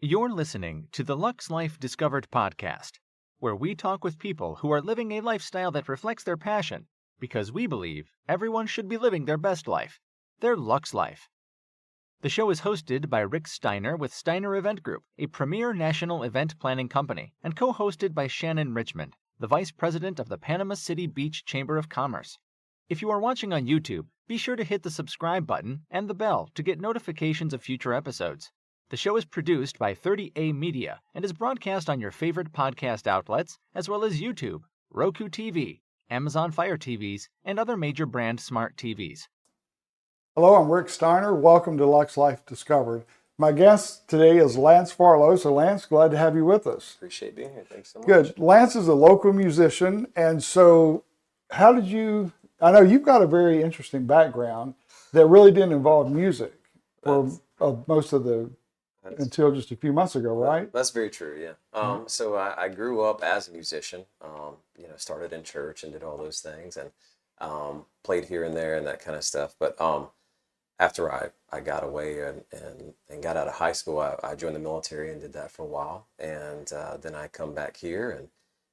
You're listening to the Lux Life Discovered podcast, where we talk with people who are living a lifestyle that reflects their passion, because we believe everyone should be living their best life, their Lux Life. The show is hosted by Rick Steiner with Steiner Event Group, a premier national event planning company, and co-hosted by Shannon Richmond, the Vice President of the Panama City Beach Chamber of Commerce. If you are watching on YouTube, be sure to hit the subscribe button and the bell to get notifications of future episodes. The show is produced by 30A Media and is broadcast on your favorite podcast outlets, as well as YouTube, Roku TV, Amazon Fire TVs, and other major brand smart TVs. Hello, I'm Rick Steiner. Welcome to Lux Life Discovered. My guest today is Lance Farlow. So Lance, glad to have you with us. Appreciate being here. Thanks so much. Good. Lance is a local musician. And so how did you, I know you've got a very interesting background that really didn't involve music for most of the, until just a few months ago, right? That's very true, yeah. So I grew up as a musician, started in church and did all those things and played here and there and that kind of stuff. But after I got away and got out of high school, I joined the military and did that for a while. And then I come back here and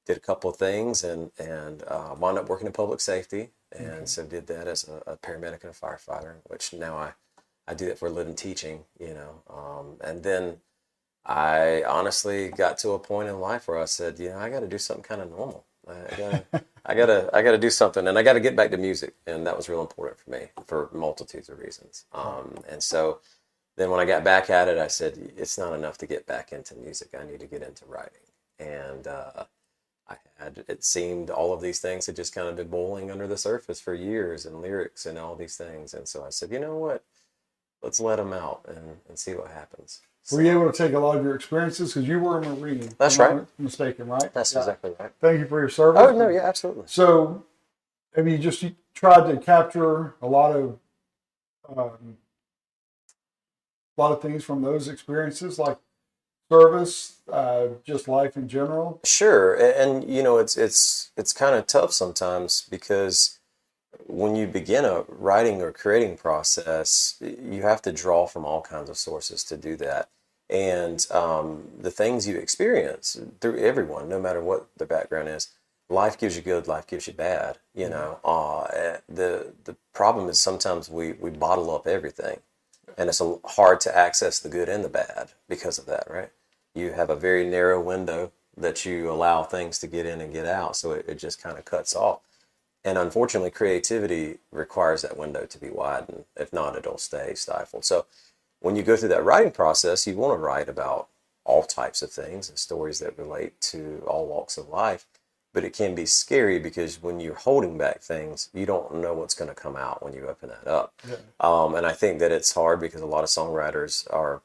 did a couple of things and wound up working in public safety. And so did that as a paramedic and a firefighter, which now I do that for a living teaching, and then I honestly got to a point in life where I said, I got to do something kind of normal. I gotta do something, and I got to get back to music, and that was real important for me for multitudes of reasons. And so then when I got back at it, I said, it's not enough to get back into music. I need to get into writing, and it seemed all of these things had just kind of been boiling under the surface for years, and lyrics and all these things. And so I said, you know what? Let's let them out and see what happens. So, were you able to take a lot of your experiences? Because you were a Marine. That's right. I'm not mistaken, right? That's exactly right. Thank you for your service. Oh, no, yeah, absolutely. So have you just tried to capture a lot of things from those experiences, like service, just life in general? Sure. And it's kind of tough sometimes because when you begin a writing or creating process, you have to draw from all kinds of sources to do that. And the things you experience through everyone, no matter what the background is, life gives you good, life gives you bad. The problem is sometimes we bottle up everything, and it's hard to access the good and the bad because of that, right? You have a very narrow window that you allow things to get in and get out, so it just kind of cuts off. And unfortunately, creativity requires that window to be widened. If not, it'll stay stifled. So when you go through that writing process, you want to write about all types of things and stories that relate to all walks of life. But it can be scary because when you're holding back things, you don't know what's going to come out when you open that up. Yeah. And I think that it's hard because a lot of songwriters are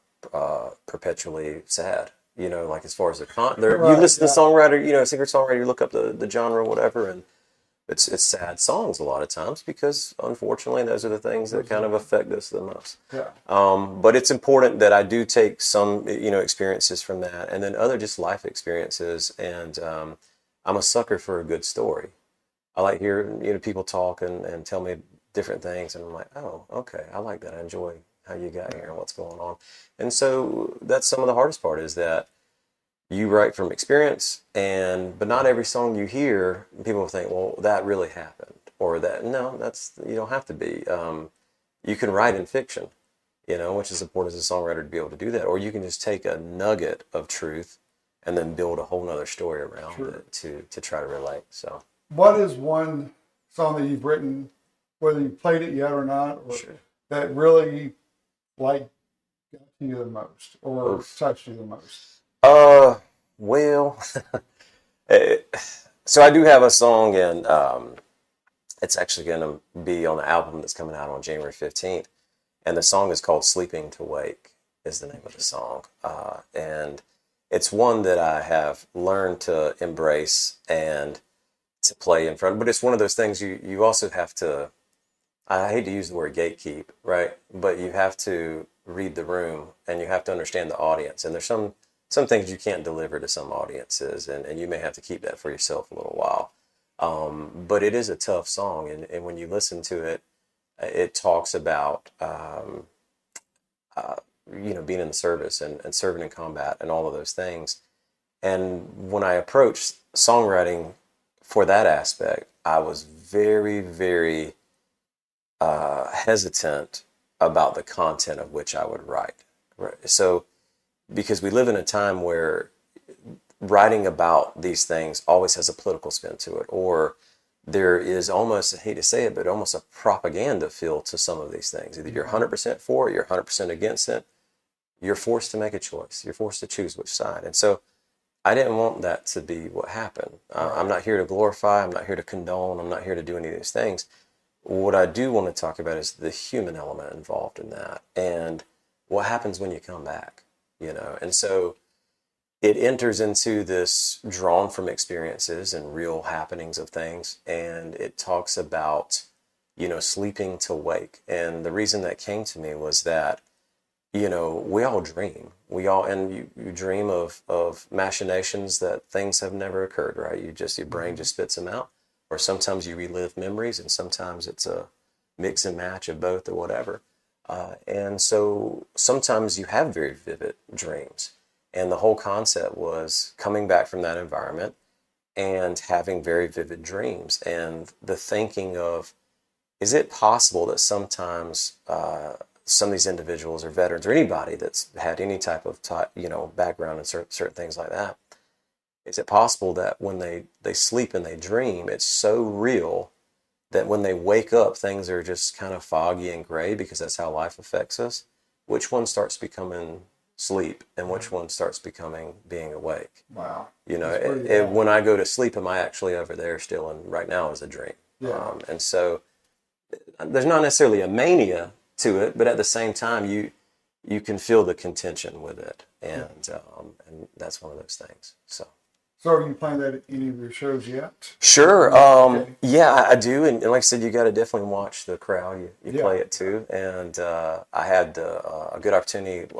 perpetually sad. Like as far as you listen to songwriter, singer-songwriter, you look up the genre or whatever, and it's sad songs a lot of times because, unfortunately, those are the things that kind of affect us the most. Yeah. But it's important that I do take some, experiences from that, and then other just life experiences. And I'm a sucker for a good story. I like hearing people talk and tell me different things, and I'm like, oh, okay, I like that. I enjoy how you got here and what's going on. And so that's some of the hardest part is that you write from experience, but not every song you hear, people will think, well, that really happened, or that, no, you don't have to be. You can write in fiction, which is important as a songwriter to be able to do that, or you can just take a nugget of truth and then build a whole nother story around it to try to relate. So, what is one song that you've written, whether you played it yet or not, or that really got you the most, or touched you the most? So I do have a song, and it's actually going to be on the album that's coming out on January 15th. And the song is called Sleeping to Wake is the name of the song. And it's one that I have learned to embrace and to play in front. But it's one of those things you also have to, I hate to use the word gatekeep, right? But you have to read the room and you have to understand the audience. And there's some things you can't deliver to some audiences, and you may have to keep that for yourself a little while. But it is a tough song, and when you listen to it, it talks about being in the service and serving in combat and all of those things. And when I approached songwriting for that aspect, I was very, very hesitant about the content of which I would write. Right? So, because we live in a time where writing about these things always has a political spin to it, or there is almost, I hate to say it, but almost a propaganda feel to some of these things. Either you're 100% for it, you're 100% against it. You're forced to make a choice. You're forced to choose which side. And so I didn't want that to be what happened. I'm not here to glorify. I'm not here to condone. I'm not here to do any of these things. What I do want to talk about is the human element involved in that and what happens when you come back, And so it enters into this drawn from experiences and real happenings of things. And it talks about, sleeping to wake. And the reason that came to me was that, we all dream. And you dream of machinations that things have never occurred, right? Your brain just spits them out. Or sometimes you relive memories, and sometimes it's a mix and match of both or whatever. And so sometimes you have very vivid dreams. And the whole concept was coming back from that environment and having very vivid dreams. And the thinking of, is it possible that sometimes some of these individuals or veterans or anybody that's had any type of background in certain things like that, is it possible that when they sleep and they dream, it's so real that when they wake up, things are just kind of foggy and gray because that's how life affects us? Which one starts becoming sleep and which one starts becoming being awake? Wow. When I go to sleep, am I actually over there still? And right now is a dream. Yeah. And so there's not necessarily a mania to it, but at the same time, you can feel the contention with it. And that's one of those things. So are you playing that at any of your shows yet? Sure. Okay. Yeah, I do. And like I said, you got to definitely watch the crowd. You Yeah. play it too. And I had a good opportunity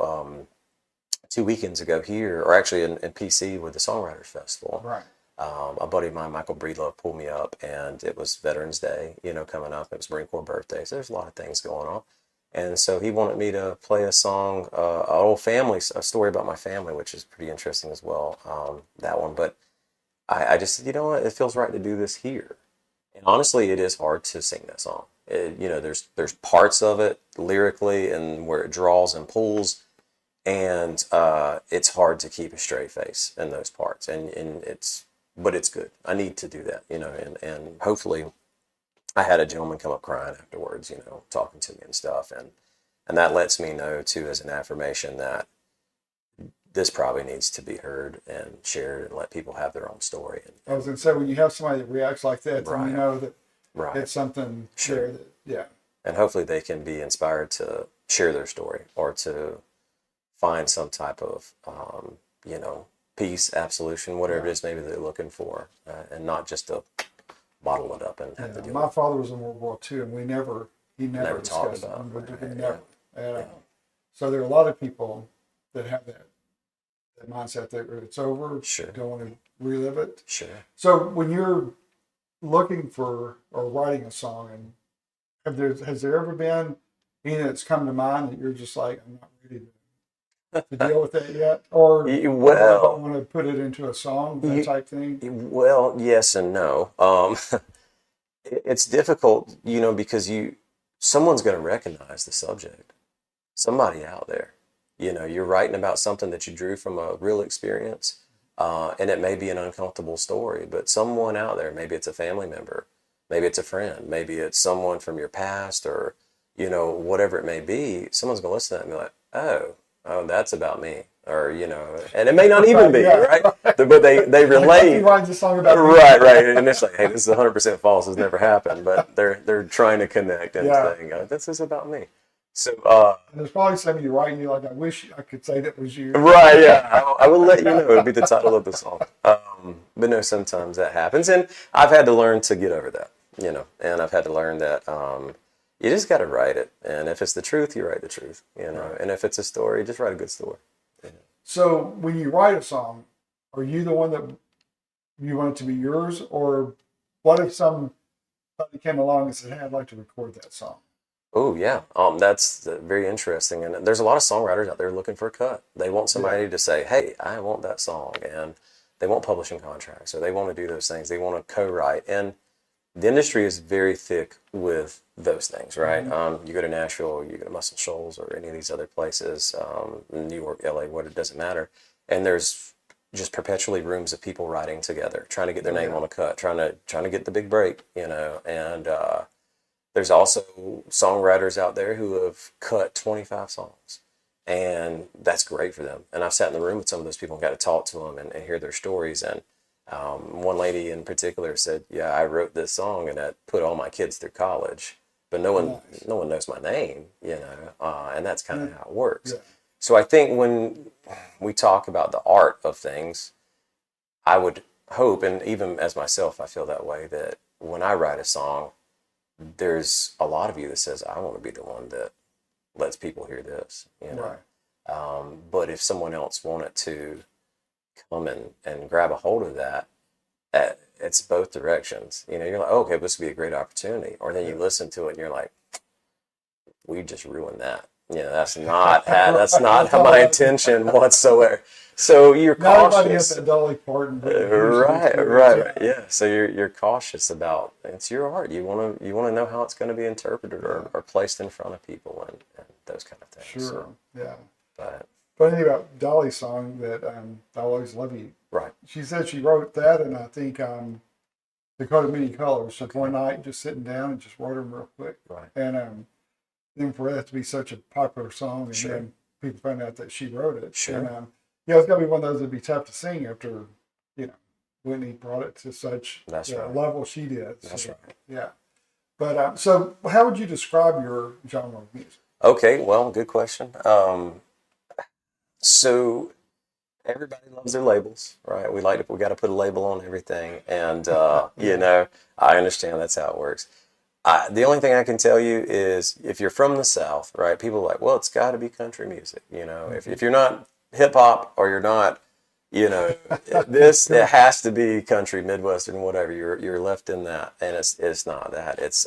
2 weekends ago here, or actually in PC with the Songwriters Festival. Right. A buddy of mine, Michael Breedlove, pulled me up, and it was Veterans Day, coming up. It was Marine Corps birthday. So there's a lot of things going on. And so he wanted me to play a song, a story about my family, which is pretty interesting as well, that one. But I just said, you know what, it feels right to do this here. And honestly, it is hard to sing that song. There's parts of it lyrically and where it draws and pulls, and it's hard to keep a straight face in those parts. But it's good. I need to do that, and hopefully I had a gentleman come up crying afterwards, talking to me and stuff. And that lets me know, too, as an affirmation that this probably needs to be heard and shared and let people have their own story. I was going to say, when you have somebody that reacts like that, then you know that it's something Sure. And hopefully they can be inspired to share their story or to find some type of, peace, absolution, whatever it is maybe they're looking for, and not just to bottle it up and have to deal my with father was in World War II, and he never talked discussed about it. it. Never. So there are a lot of people that have that mindset that it's over, Sure. don't want to relive it. Sure. So when you're looking for or writing a song, and has there ever been anything that's come to mind that you're just like, I'm not ready to deal with that yet, or I don't want to put it into a song, that type thing? Well, yes and no. It's difficult, because someone's going to recognize the subject. Somebody out there, you're writing about something that you drew from a real experience, and it may be an uncomfortable story, but someone out there, maybe it's a family member, maybe it's a friend, maybe it's someone from your past, or whatever it may be. Someone's going to listen to that and be like, oh, that's about me. Or, and it may not even be, right? But they relate. He writes a song about me. Right. And it's like, hey, this is 100% false. It's never happened. But they're trying to connect and saying, this is about me. So and there's probably somebody writing you like, I wish I could say that was you. Right, yeah. I will let you know. It'll be the title of the song. But no, sometimes that happens. And I've had to learn to get over that, and I've had to learn that you just got to write it. And if it's the truth, you write the truth, Right. And if it's a story, just write a good story. So when you write a song, are you the one that you want it to be yours? Or what if somebody came along and said, hey, I'd like to record that song? Oh yeah, that's very interesting, and there's a lot of songwriters out there looking for a cut. They want somebody to say, "Hey, I want that song," and they want publishing contracts, or they want to do those things. They want to co-write, and the industry is very thick with those things, right? You go to Nashville, you go to Muscle Shoals, or any of these other places, New York, LA, what it doesn't matter, and there's just perpetually rooms of people writing together, trying to get their name on a cut, trying to get the big break, and there's also songwriters out there who have cut 25 songs, and that's great for them. And I've sat in the room with some of those people and got to talk to them and hear their stories. And one lady in particular said, "Yeah, I wrote this song and I put all my kids through college, but no one knows my name, and that's kind of how it works." Yeah. So I think when we talk about the art of things, I would hope, and even as myself, I feel that way, that when I write a song, there's a lot of you that says, "I want to be the one that lets people hear this," Right. But if someone else wanted to come and grab a hold of that, it's both directions. You're like, oh, okay, this would be a great opportunity. Or then you listen to it and you're like, we just ruined that. That's not that's not my intention whatsoever. So you're Not everybody cautious. has that Dolly Parton. Right. Yeah. So you're cautious about, it's your art. You want to know how it's going to be interpreted or placed in front of people and those kind of things. Sure. So, Yeah. but Funny thing about Dolly's song that "I'll Always Love You." right. She said she wrote that, and I think Dakota Many Colors. So one night, just sitting down and just wrote them real quick. Right. And then for that to be such a popular song, and Sure. then people found out that she wrote it. Sure. And it's got to be one of those that'd be tough to sing after Whitney brought it to such That's right. level she did. That's So, right. Yeah. But so, how would you describe your genre of music? Okay. Well, good question. So everybody loves their labels, right? We got to put a label on everything, and I understand that's how it works. The only thing I can tell you is if you're from the South, right? People are like, well, it's got to be country music, If you're not hip hop or you're not, it has to be country, Midwestern, whatever. You're left in that, and it's not that. It's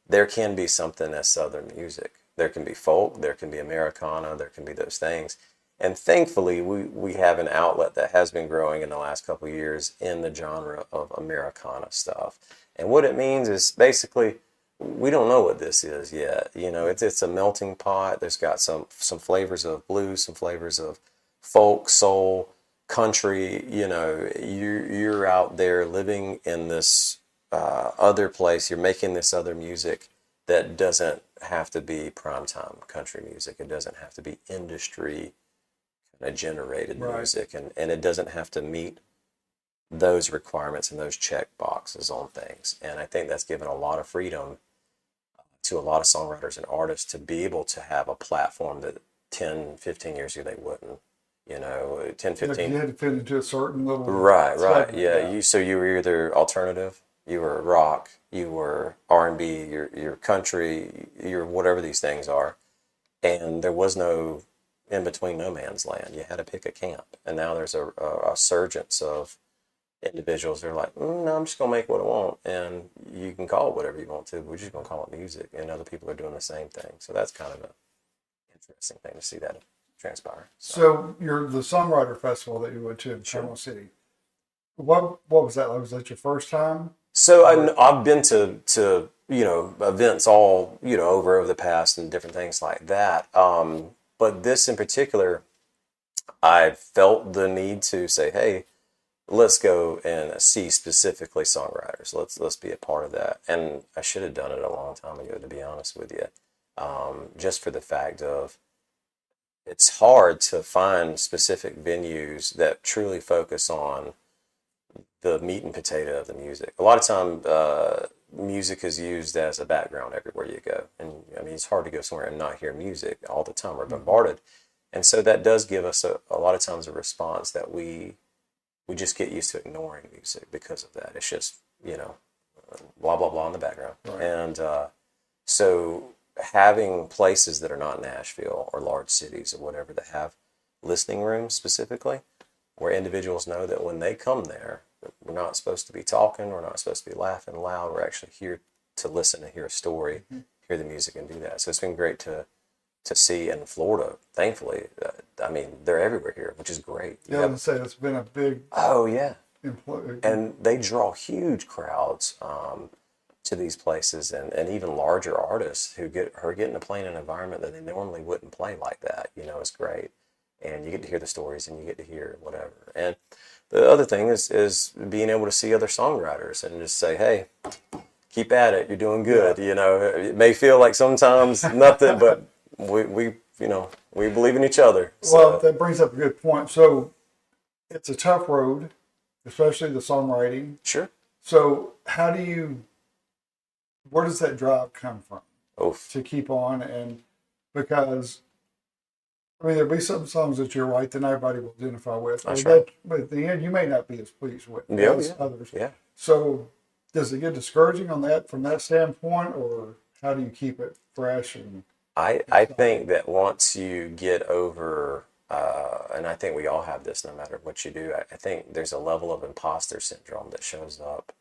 there can be something as Southern music. There can be folk, there can be Americana, there can be those things. And thankfully, we have an outlet that has been growing in the last couple of years in the genre of Americana stuff. And what it means is basically, we don't know what this is yet. It's a melting pot. There's got some flavors of blues, some flavors of folk, soul, country. You're out there living in this other place. You're making this other music that doesn't have to be primetime country music. It doesn't have to be industry generated music, and it doesn't have to meet those requirements and those check boxes on things. And I think that's given a lot of freedom to a lot of songwriters and artists to be able to have a platform that 10, 15 years ago they wouldn't. 10, 15. You had to fit into a certain little Right. segment, Yeah. You were either alternative, you were rock, you were R&B, you're country, you're whatever these things are. And there was no in between, no man's land. You had to pick a camp. And now there's a surgence of individuals that are like, no, I'm just going to make what I want. And you can call it whatever you want to, but we're just going to call it music. And other people are doing the same thing. So that's kind of an interesting thing to see that transpire. So the songwriter festival that you went to in Panama City, what was that like? Was that your first time? So I've been to events all over the past and different things like that. But this in particular, I felt the need to say, hey, let's go and see specifically songwriters. Let's be a part of that. And I should have done it a long time ago, to be honest with you. Just for the fact of, it's hard to find specific venues that truly focus on the meat and potato of the music. A lot of time, music is used as a background everywhere you go. And I mean, it's hard to go somewhere and not hear music all the time. We're bombarded. And so that does give us a lot of times a response that we just get used to ignoring music because of that. It's just, blah, blah, blah in the background. Right. And so having places that are not Nashville or large cities or whatever that have listening rooms specifically, where individuals know that when they come there, we're not supposed to be talking, we're not supposed to be laughing loud, we're actually here to listen and hear a story, hear the music and do that. So it's been great to see in Florida. Thankfully, I mean, they're everywhere here, which is great. Yeah, I was gonna say it's been a big. Oh yeah, employee. and they draw huge crowds to these places, and even larger artists who are getting to play in an environment that they normally wouldn't play like that. You know, it's great, and you get to hear the stories, and you get to hear whatever. And the other thing is being able to see other songwriters and just say, hey, keep at it. You're doing good. Yeah. You know, it may feel like sometimes nothing, but we believe in each other. So. Well, that brings up a good point. So it's a tough road, especially the songwriting. Sure. So where does that drive come from? Oof. To keep on? And because, I mean, there'll be some songs that you're right that everybody will identify with. That's right. But at the end, you may not be as pleased with as others. Yeah. So does it get discouraging from that standpoint, or how do you keep it fresh? And I think that once you get over, and I think we all have this no matter what you do, I think there's a level of imposter syndrome that shows up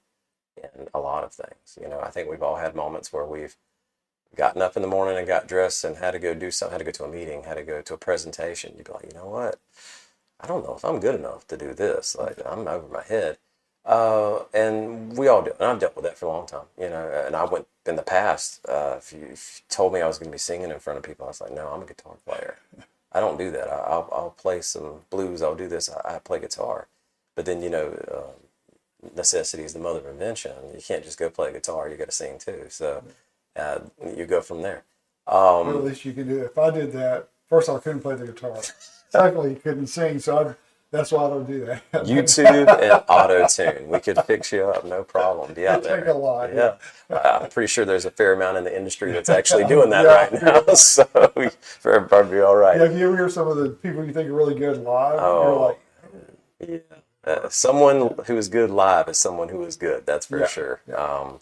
in a lot of things. You know, I think we've all had moments where we've gotten up in the morning and got dressed and had to go do something, had to go to a meeting, had to go to a presentation. You'd be like, you know what? I don't know if I'm good enough to do this. Like, I'm over my head. And we all do. And I've dealt with that for a long time, you know, and I went in the past, if you told me I was going to be singing in front of people, I was like, no, I'm a guitar player. I don't do that. I'll play some blues. I'll do this. I play guitar. But then, you know, necessity is the mother of invention. You can't just go play guitar. You got to sing too. So you go from there. Well, at least you can do it. If I did that, first I couldn't play the guitar. Secondly, you couldn't sing. So that's why I don't do that. YouTube and auto-tune. We could fix you up, no problem. Be out there. Take a lot. Yeah. I'm pretty sure there's a fair amount in the industry that's actually doing that right now. So for everybody to be all right. Yeah, if you ever hear some of the people you think are really good live, you're like, yeah. Someone who is good live is someone who is good. That's for sure. Yeah.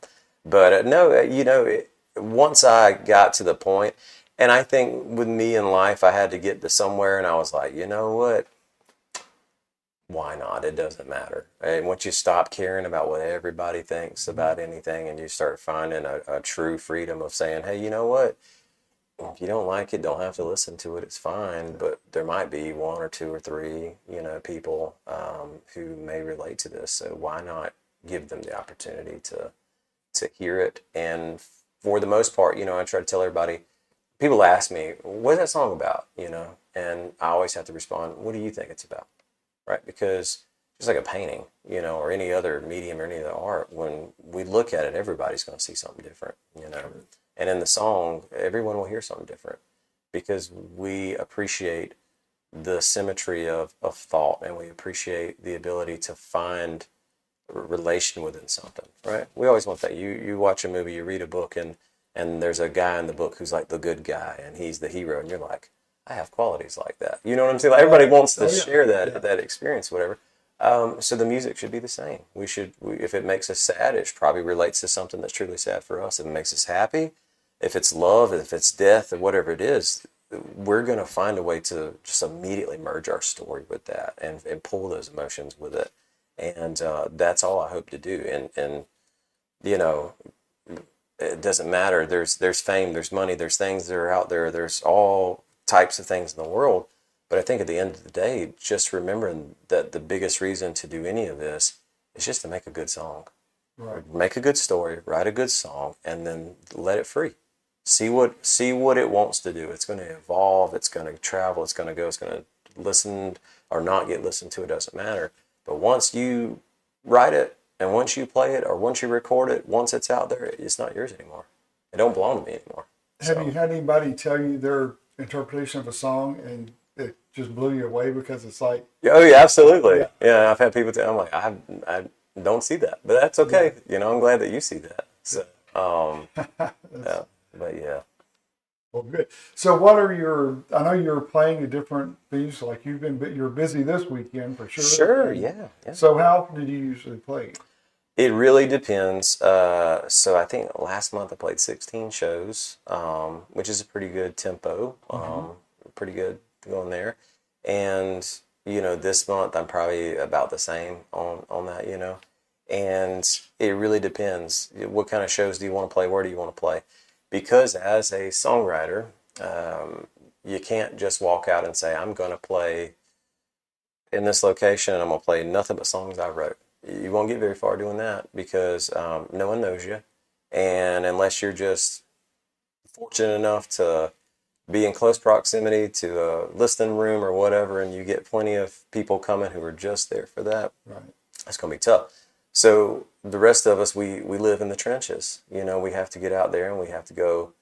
But no, you know, once I got to the point, and I think with me in life, I had to get to somewhere, and I was like, you know what? Why not? It doesn't matter. And once you stop caring about what everybody thinks about anything, and you start finding a true freedom of saying, hey, you know what? If you don't like it, don't have to listen to it. It's fine. But there might be one or two or three, you know, people who may relate to this. So why not give them the opportunity to hear it? And for the most part, you know, I try to tell everybody, people ask me, what's that song about? You know, and I always have to respond, what do you think it's about? Right? Because just like a painting, you know, or any other medium or any other art, when we look at it, everybody's going to see something different, you know. And in the song, everyone will hear something different because we appreciate the symmetry of thought, and we appreciate the ability to find relation within something, right? We always want that. You watch a movie, you read a book, and there's a guy in the book who's like the good guy, and he's the hero, and you're like, I have qualities like that. You know what I'm saying? Like, everybody wants to share that experience, whatever. So the music should be the same. If it makes us sad, it probably relates to something that's truly sad for us. If it makes us happy, if it's love, if it's death, or whatever it is, we're going to find a way to just immediately merge our story with that and pull those emotions with it. And that's all I hope to do. And you know, it doesn't matter. There's fame, there's money, there's things that are out there. There's all types of things in the world. But I think at the end of the day, just remembering that the biggest reason to do any of this is just to make a good song. Right. Make a good story, write a good song, and then let it free. See what it wants to do. It's going to evolve, it's going to travel, it's going to go, it's going to listen or not get listened to, it doesn't matter. But once you write it, and once you play it, or once you record it, once it's out there, it's not yours anymore. It don't belong to me anymore. Have you had anybody tell you their interpretation of a song and it just blew you away because it's like... Oh, yeah, absolutely. Yeah, I've had people tell, I'm like, I don't see that. But that's okay. Yeah. You know, I'm glad that you see that. So, yeah, but yeah. Well, good. So what are I know you're playing at different venues, like you're busy this weekend for sure. Sure, yeah. So how did you usually play? It really depends. So I think last month I played 16 shows, which is a pretty good tempo, pretty good going there. And, you know, this month I'm probably about the same on that, you know. And it really depends. What kind of shows do you want to play? Where do you want to play? because as a songwriter, you can't just walk out and say, I'm going to play in this location and I'm going to play nothing but songs I wrote. You won't get very far doing that because no one knows you. And unless you're just fortunate enough to be in close proximity to a listening room or whatever, and you get plenty of people coming who are just there for that, Right. it's going to be tough. So the rest of us, we live in the trenches. We have to get out there and we have to go,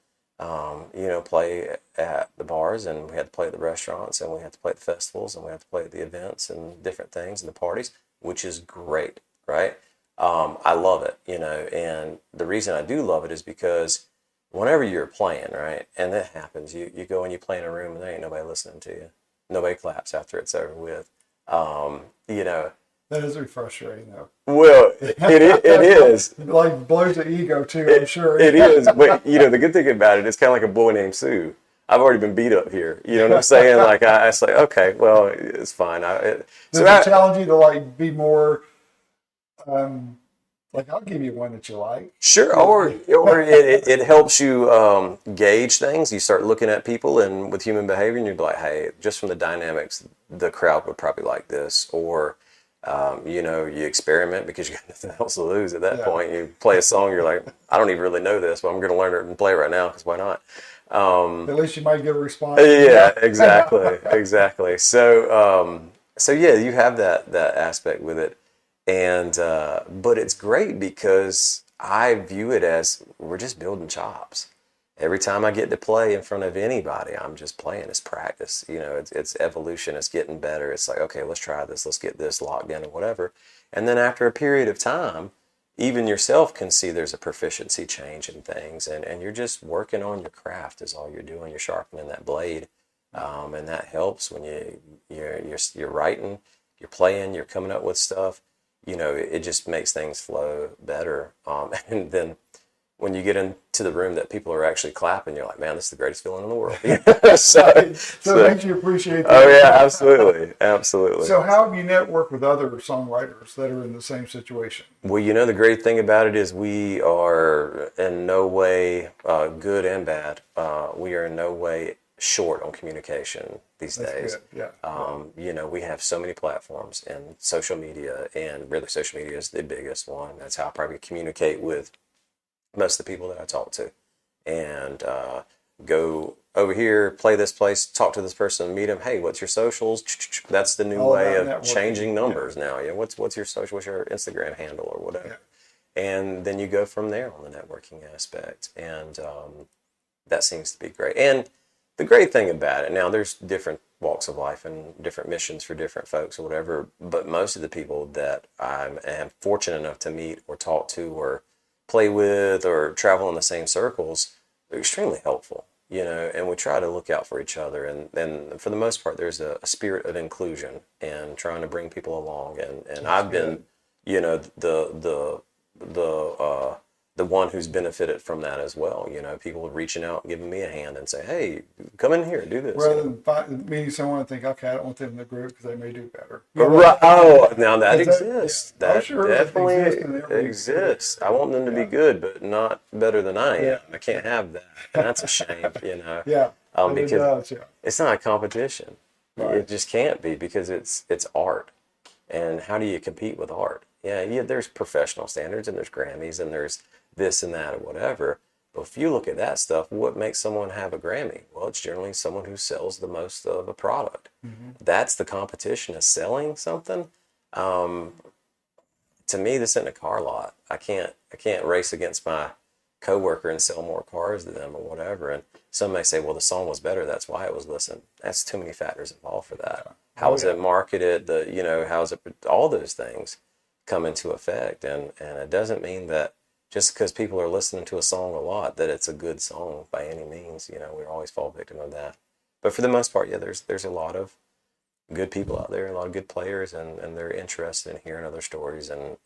play at the bars, and we have to play at the restaurants, and we have to play at the festivals, and we have to play at the events and different things and the parties, which is great, right? I love it, and the reason I do love it is because whenever you're playing, right, and that happens, you go and you play in a room and there ain't nobody listening to you. Nobody claps after it's over with. That is frustrating, though. Well, it is. Like, blows the ego, too, I'm sure. It is. But, the good thing about it, it's kind of like a boy named Sue. I've already been beat up here. You know what I'm saying? Like, it's like, okay, well, it's fine. Does it challenge you to, like, be more, like, I'll give you one that you like? Sure. Or it helps you gauge things. You start looking at people and with human behavior, and you'd be like, hey, just from the dynamics, the crowd would probably like this. Or, you experiment because you got nothing else to lose at that point. You play a song, you're like, I don't even really know this, but I'm going to learn it and play it right now because why not? At least you might get a response. Yeah, exactly. So, yeah, you have that aspect with it, and but it's great because I view it as we're just building chops. Every time I get to play in front of anybody, I'm just playing. It's practice. It's evolution. It's getting better. It's like, okay, let's try this. Let's get this locked in and whatever. And then after a period of time, even yourself can see there's a proficiency change in things. And you're just working on your craft is all you're doing. You're sharpening that blade. And that helps when you're writing, you're playing, you're coming up with stuff. It just makes things flow better. And then when you get into the room that people are actually clapping, you're like, man, this is the greatest feeling in the world. So it makes you appreciate that. Oh, yeah, absolutely. So how have you networked with other songwriters that are in the same situation? Well, the great thing about it is we are in no way, good and bad, we are in no way short on communication these days. Good. Yeah. We have so many platforms and social media, and really social media is the biggest one. That's how I probably communicate with most of the people that I talk to, and go over here, play this place, talk to this person, meet them. Hey, what's your socials? That's the new way of changing numbers now. Yeah, what's your social? What's your Instagram handle or whatever? Yeah. And then you go from there on the networking aspect, and that seems to be great. And the great thing about it, now there's different walks of life and different missions for different folks or whatever, but most of the people that I am fortunate enough to meet or talk to or play with or travel in the same circles, they're extremely helpful, and we try to look out for each other. And for the most part, there's a spirit of inclusion and trying to bring people along. And I've been, the one who's benefited from that as well. People reaching out, giving me a hand and say, hey, come in here, do this. Rather than meeting someone and think, okay, I don't want them in the group because they may do better. Right. Oh, now that exists. That sure definitely exists. I want them to be good, but not better than I am. I can't have that. And that's a shame, Yeah. Because it's not a competition. Right. It just can't be because it's art. And how do you compete with art? Yeah, there's professional standards and there's Grammys and there's this and that or whatever. But if you look at that stuff, what makes someone have a Grammy? Well, it's generally someone who sells the most of a product. Mm-hmm. That's the competition, is selling something. To me, this isn't a car lot. I can't race against my coworker and sell more cars to them or whatever. And some may say, well, the song was better, that's why it was listened. That's too many factors involved for that. How is it marketed? How is it? All those things come into effect, and it doesn't mean that just because people are listening to a song a lot that it's a good song by any means. We always fall victim of that. But for the most part, there's a lot of good people out there, a lot of good players, and they're interested in hearing other stories and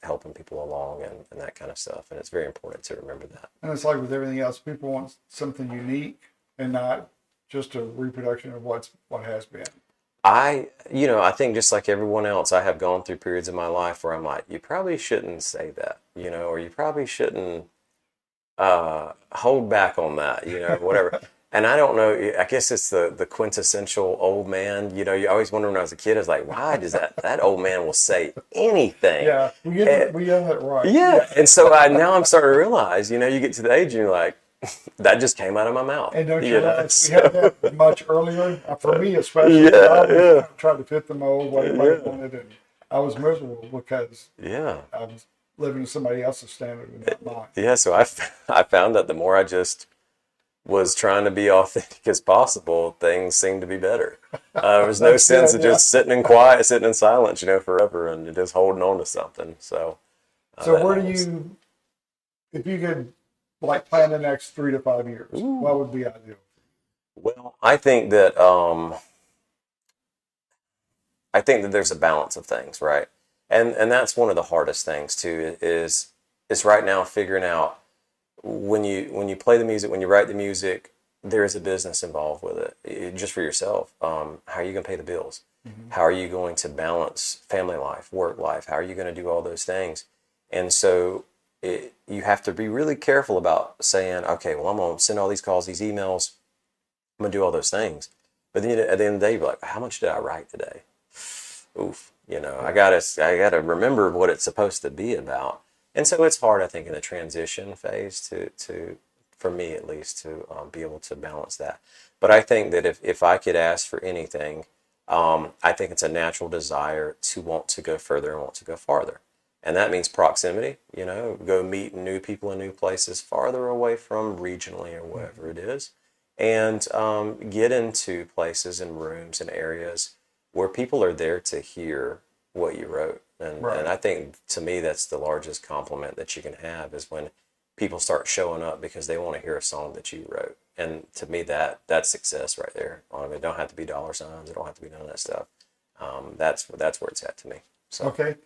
helping people along and that kind of stuff. And it's very important to remember that. And it's like with everything else, people want something unique and not just a reproduction of what has been. I think just like everyone else, I have gone through periods of my life where I'm like, you probably shouldn't say that, or you probably shouldn't hold back on that, whatever. And I don't know, I guess it's the quintessential old man. You always wonder when I was a kid, I was like, why does that old man will say anything? Yeah, we get that right. Yeah. And so now I'm starting to realize, you get to the age and you're like, that just came out of my mouth. And don't you realize we had that much earlier? For me, especially, Yeah, I always yeah. tried to fit the mold, what everybody wanted, and I was miserable because Yeah. I was living to somebody else's standard and not mine. Yeah. So I found that the more I just was trying to be authentic as possible, things seemed to be better. There was no sense of just sitting in quiet, sitting in silence, forever and just holding on to something. So, So where do you, if you could like plan the next 3 to 5 years, what would be ideal? Well, I think that there's a balance of things, right? And that's one of the hardest things too, is right now figuring out when you play the music, when you write the music, there is a business involved with it, just for yourself. How are you going to pay the bills? Mm-hmm. How are you going to balance family life, work life? How are you going to do all those things? And so you have to be really careful about saying, okay, well, I'm going to send all these calls, these emails. I'm going to do all those things. But then at the end of the day, you're like, how much did I write today? Oof. I gotta remember what it's supposed to be about. And so it's hard, I think, in the transition phase to for me at least, to be able to balance that. But I think that if I could ask for anything, I think it's a natural desire to want to go further and want to go farther. And that means proximity, go meet new people in new places farther away from regionally or wherever it is. And get into places and rooms and areas where people are there to hear what you wrote. And I think, to me, that's the largest compliment that you can have, is when people start showing up because they want to hear a song that you wrote. And to me, that's success right there. It don't have to be dollar signs. It don't have to be none of that stuff. That's where it's at to me. So. Okay.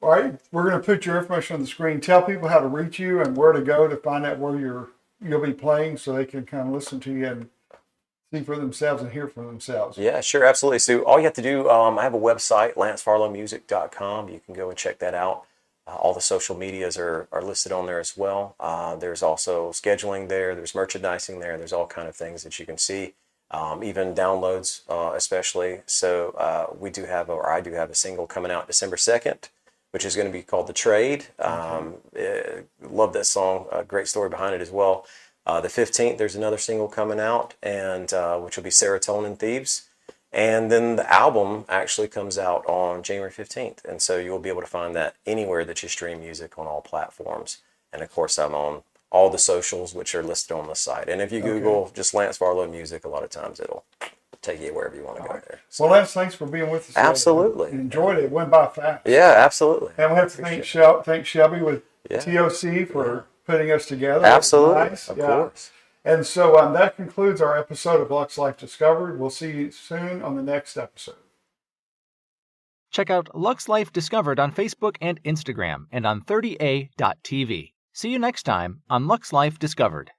All right. We're going to put your information on the screen. Tell people how to reach you and where to go to find out where you'll be playing, so they can kind of listen to you and see for themselves and hear for themselves. Yeah, sure, absolutely. So all you have to do, I have a website, lancefarlowmusic.com. You can go and check that out. All the social medias are listed on there as well. There's also scheduling there. There's merchandising there. There's all kind of things that you can see, even downloads especially. So I do have a single coming out December 2nd, which is going to be called The Trade. Love that song. Great story behind it as well. The 15th, there's another single coming out, and which will be Serotonin Thieves. And then the album actually comes out on January 15th. And so you'll be able to find that anywhere that you stream music, on all platforms. And of course, I'm on all the socials, which are listed on the site. And if you Google just Lance Farlow Music, a lot of times it'll take you wherever you want to go there. So, well, Lance, thanks for being with us today. Absolutely. Enjoyed it. It went by fast. Yeah, absolutely. And we have to thank Shelby with TOC for putting us together. Absolutely. Nice. Of course. And so that concludes our episode of Lux Life Discovered. We'll see you soon on the next episode. Check out Lux Life Discovered on Facebook and Instagram, and on 30a.tv. See you next time on Lux Life Discovered.